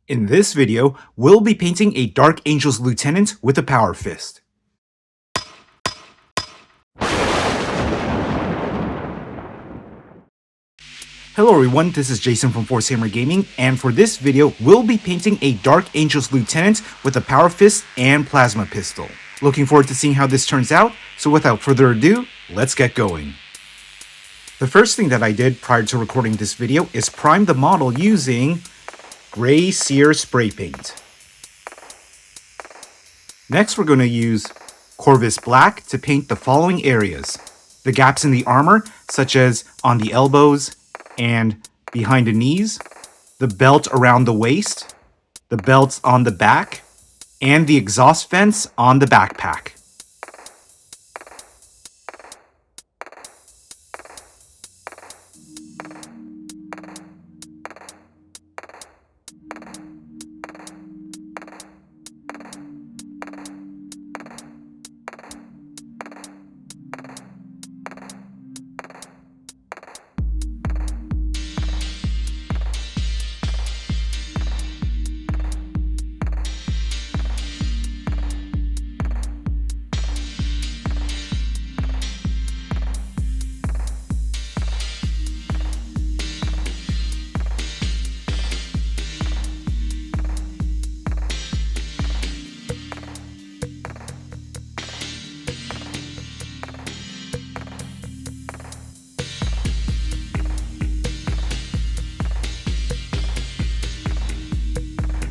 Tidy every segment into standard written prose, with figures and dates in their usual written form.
In this video, we'll be painting a Dark Angel's Lieutenant with a Power Fist. Hello everyone, this is Jason from Frostheart Gaming, and for this video, we'll be painting a Dark Angel's Lieutenant with a Power Fist and Plasma Pistol. Looking forward to seeing how this turns out, so without further ado, let's get going. The first thing that I did prior to recording this video is prime the model using Gray Seer spray paint. Next, we're going to use Corvus Black to paint the following areas: the gaps in the armor, such as on the elbows and behind the knees, the belt around the waist, the belts on the back, and the exhaust vents on the backpack.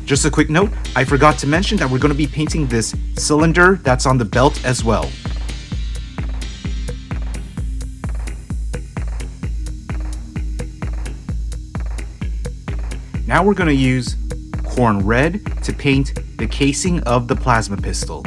Just a quick note, I forgot to mention that we're going to be painting this cylinder that's on the belt as well. Now we're going to use Khorne Red to paint the casing of the plasma pistol.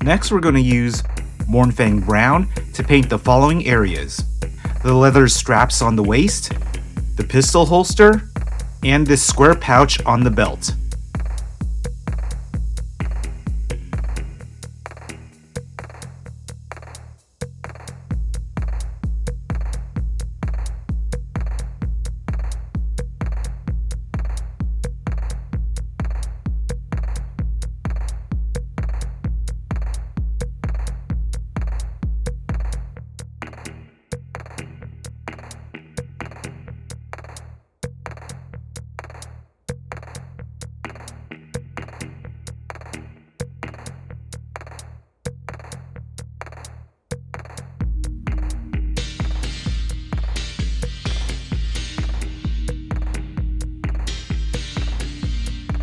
Next, we're going to use Mournfang Brown to paint the following areas: the leather straps on the waist, the pistol holster, and this square pouch on the belt.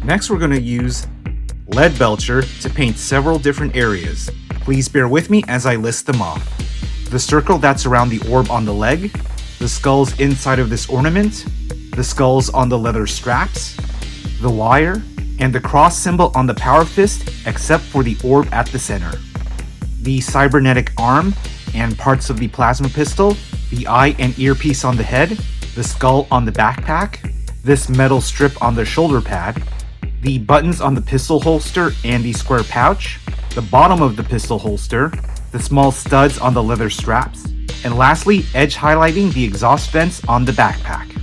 Next, we're going to use Leadbelcher to paint several different areas. Please bear with me as I list them off. The circle that's around the orb on the leg, the skulls inside of this ornament, the skulls on the leather straps, the wire, and the cross symbol on the power fist except for the orb at the center. The cybernetic arm and parts of the plasma pistol, the eye and earpiece on the head, the skull on the backpack, this metal strip on the shoulder pad, the buttons on the pistol holster and the square pouch, the bottom of the pistol holster, the small studs on the leather straps, and lastly, edge highlighting the exhaust vents on the backpack.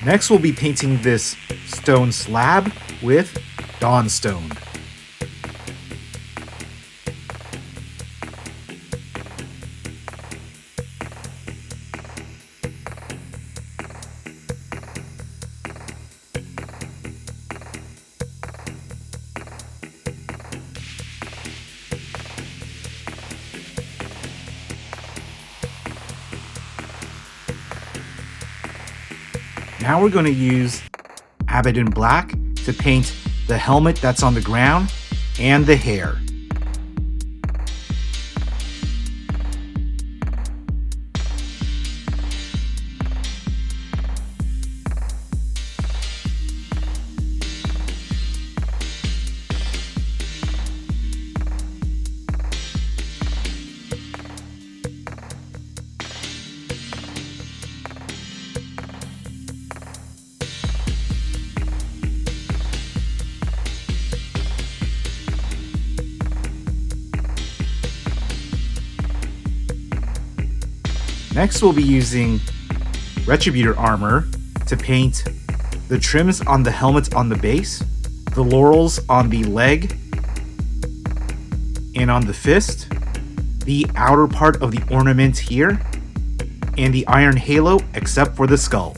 Next, we'll be painting this stone slab with Dawnstone. Now we're going to use Abaddon Black to paint the helmet that's on the ground and the hair. Next, we'll be using Retributor Armour to paint the trims on the helmet on the base, the laurels on the leg and on the fist, the outer part of the ornament here, and the iron halo except for the skull.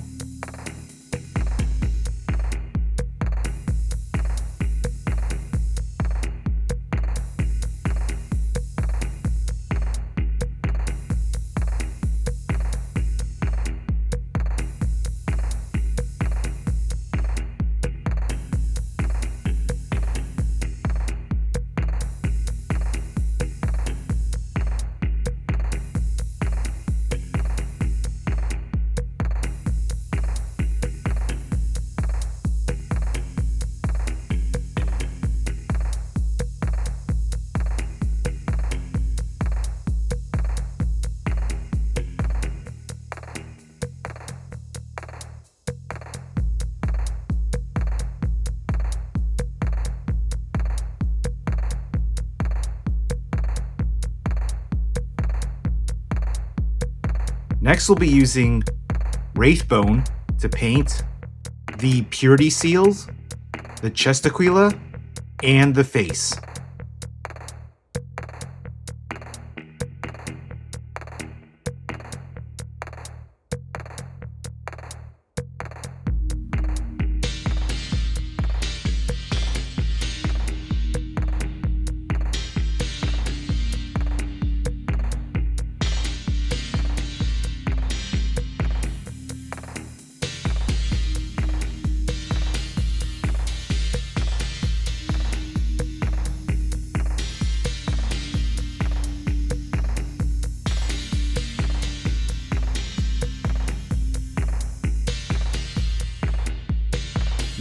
Next, we'll be using Wraithbone to paint the purity seals, the chest aquila, and the face.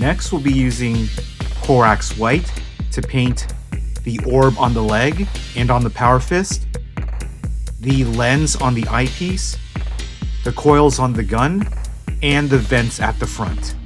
Next, we'll be using Corax White to paint the orb on the leg and on the power fist, the lens on the eyepiece, the coils on the gun, and the vents at the front.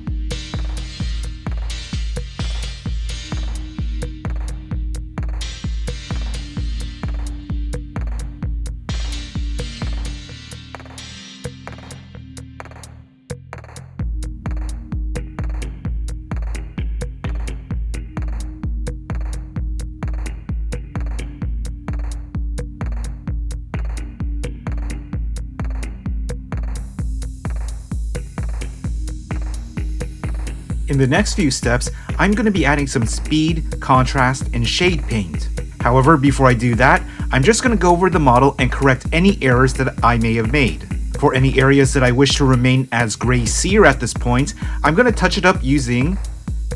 In the next few steps, I'm going to be adding some speed, contrast, and shade paint. However, before I do that, I'm just going to go over the model and correct any errors that I may have made. For any areas that I wish to remain as Grey Seer at this point, I'm going to touch it up using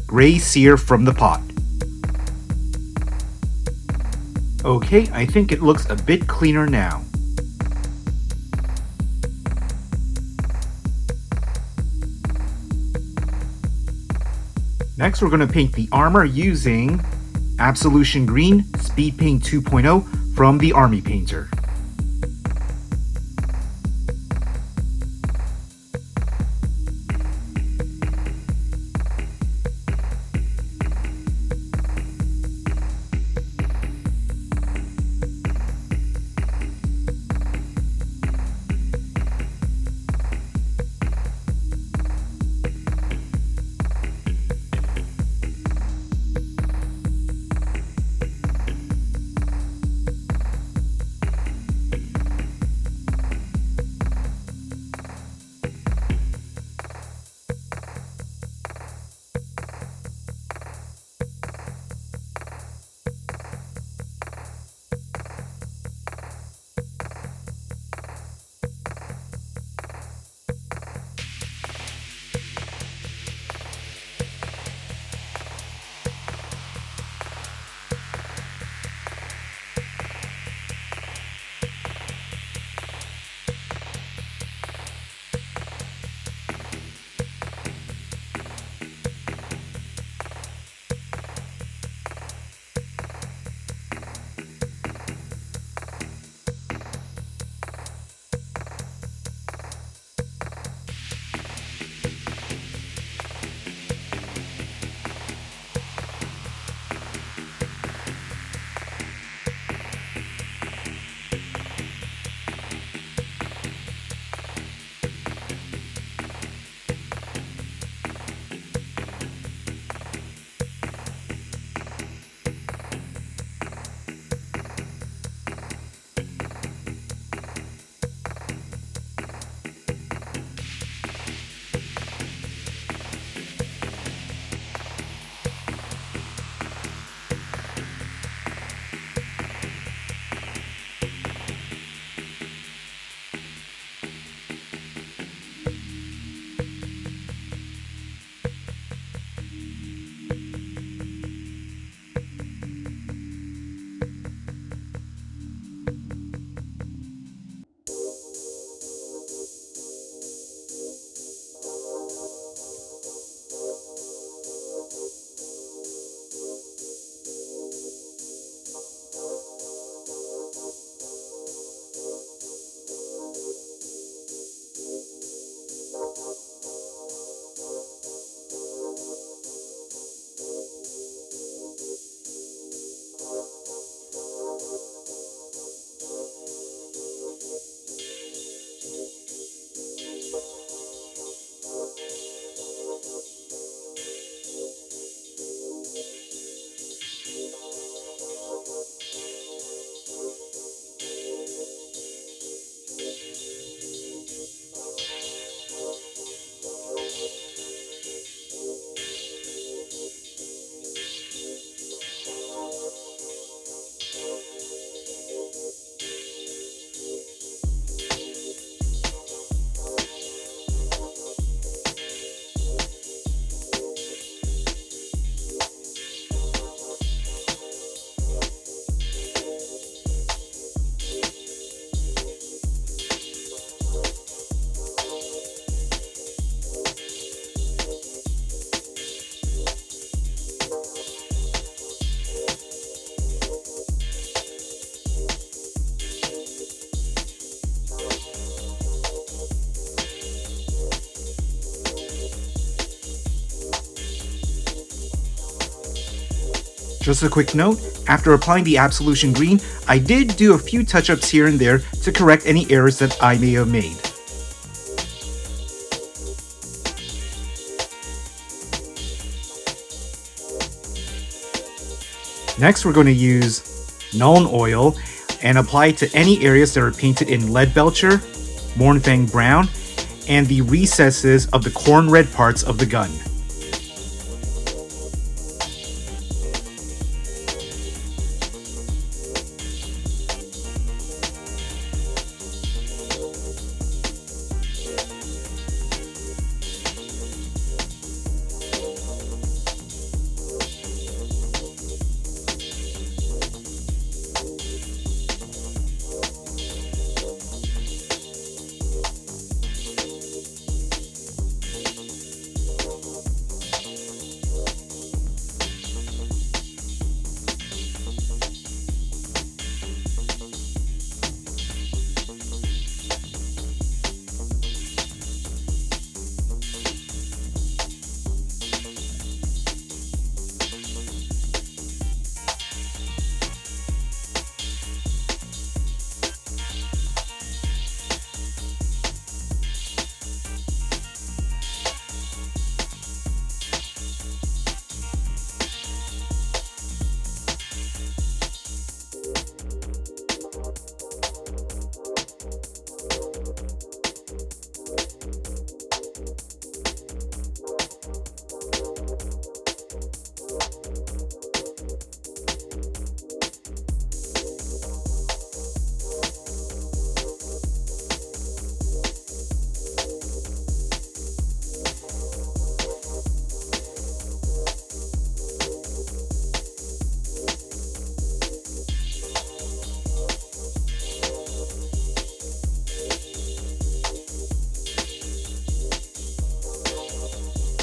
Grey Seer from the pot. Okay, I think it looks a bit cleaner now. Next, we're going to paint the armor using Absolution Green Speedpaint 2.0 from the Army Painter. Just a quick note, after applying the Absolution green, I did do a few touch-ups here and there to correct any errors that I may have made. Next, we're going to use Nuln Oil and apply it to any areas that are painted in Leadbelcher, Mournfang Brown, and the recesses of the Khorne Red parts of the gun.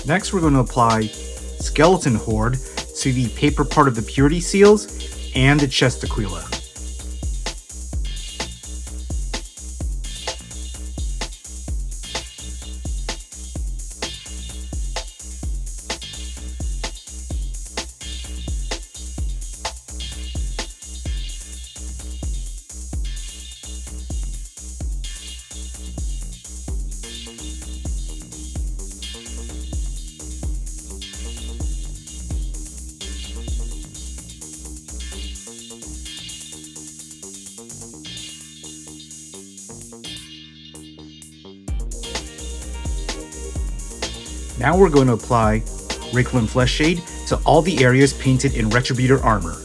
Next, we're going to apply Skeleton Horde to the paper part of the Purity Seals and the chest Aquila. Now we're going to apply Reikland Fleshshade to all the areas painted in Retributor Armour.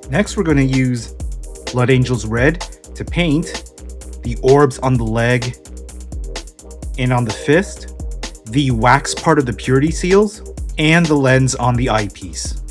Next, we're going to use Blood Angel's Red to paint the orbs on the leg and on the fist, the wax part of the Purity Seals, and the lens on the eyepiece.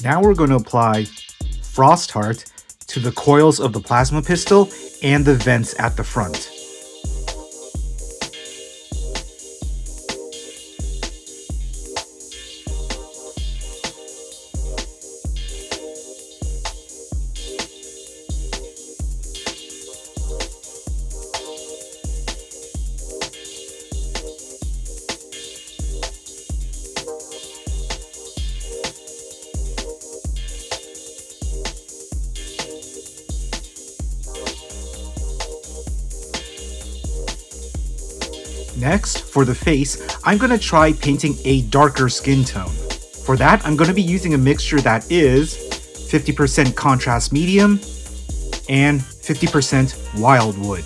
Now we're going to apply Frostheart to the coils of the plasma pistol and the vents at the front. Next, for the face, I'm going to try painting a darker skin tone. For that, I'm going to be using a mixture that is 50% contrast medium and 50% Wyldwood.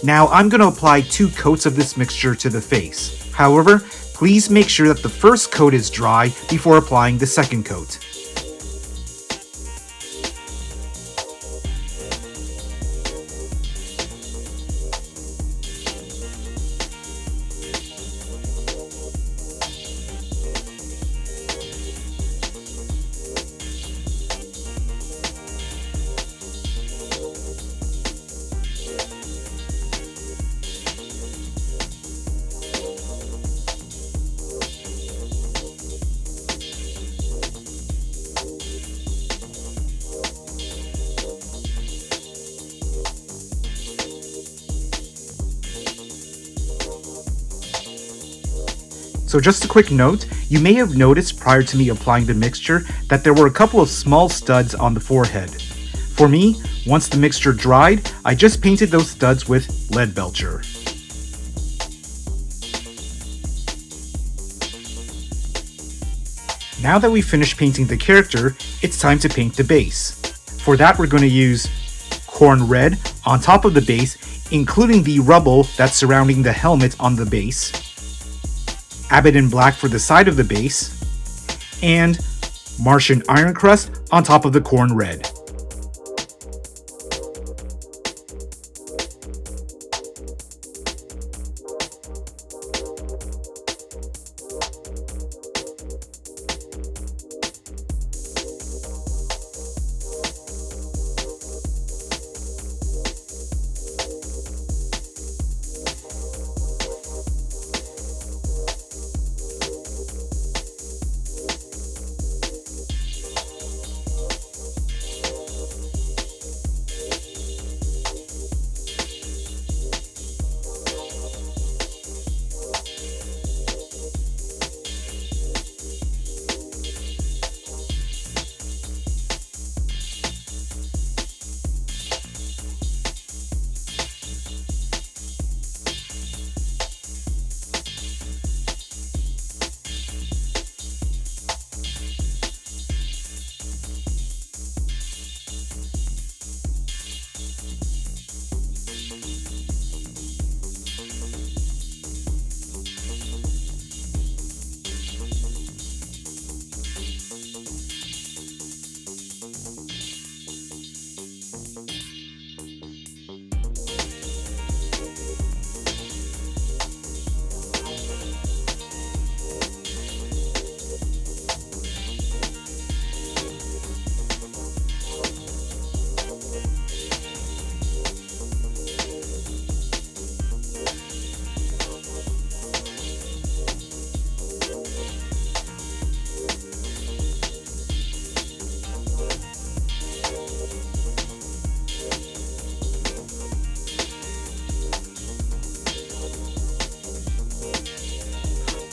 Now I'm going to apply 2 coats of this mixture to the face. However, please make sure that the first coat is dry before applying the second coat. So just a quick note, you may have noticed prior to me applying the mixture that there were a couple of small studs on the forehead. For me, once the mixture dried, I just painted those studs with Leadbelcher. Now that we've finished painting the character, it's time to paint the base. For that, we're going to use Khorne Red on top of the base, including the rubble that's surrounding the helmet on the base, Abaddon Black for the side of the base, and Martian Ironcrust on top of the Khorne Red.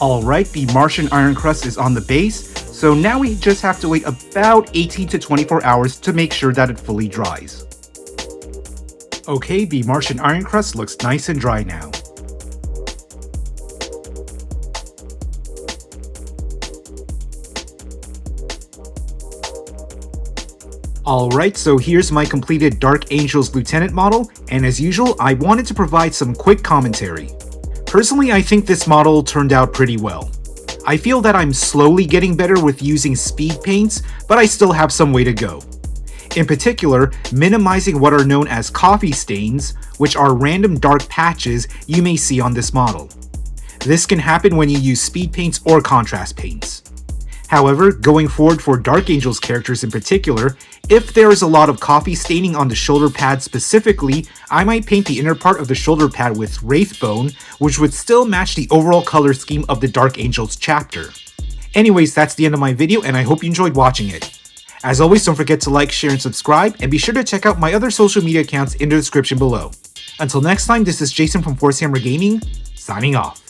Alright, the Martian Ironcrust is on the base, so now we just have to wait about 18 to 24 hours to make sure that it fully dries. Okay, the Martian Ironcrust looks nice and dry now. Alright, so here's my completed Dark Angels Lieutenant model, and as usual, I wanted to provide some quick commentary. Personally, I think this model turned out pretty well. I feel that I'm slowly getting better with using speed paints, but I still have some way to go. In particular, minimizing what are known as coffee stains, which are random dark patches you may see on this model. This can happen when you use speed paints or contrast paints. However, going forward for Dark Angels characters in particular, if there is a lot of coffee staining on the shoulder pad specifically, I might paint the inner part of the shoulder pad with Wraithbone, which would still match the overall color scheme of the Dark Angels chapter. Anyways, that's the end of my video, and I hope you enjoyed watching it. As always, don't forget to like, share, and subscribe, and be sure to check out my other social media accounts in the description below. Until next time, this is Jason from Forcehammer Gaming, signing off.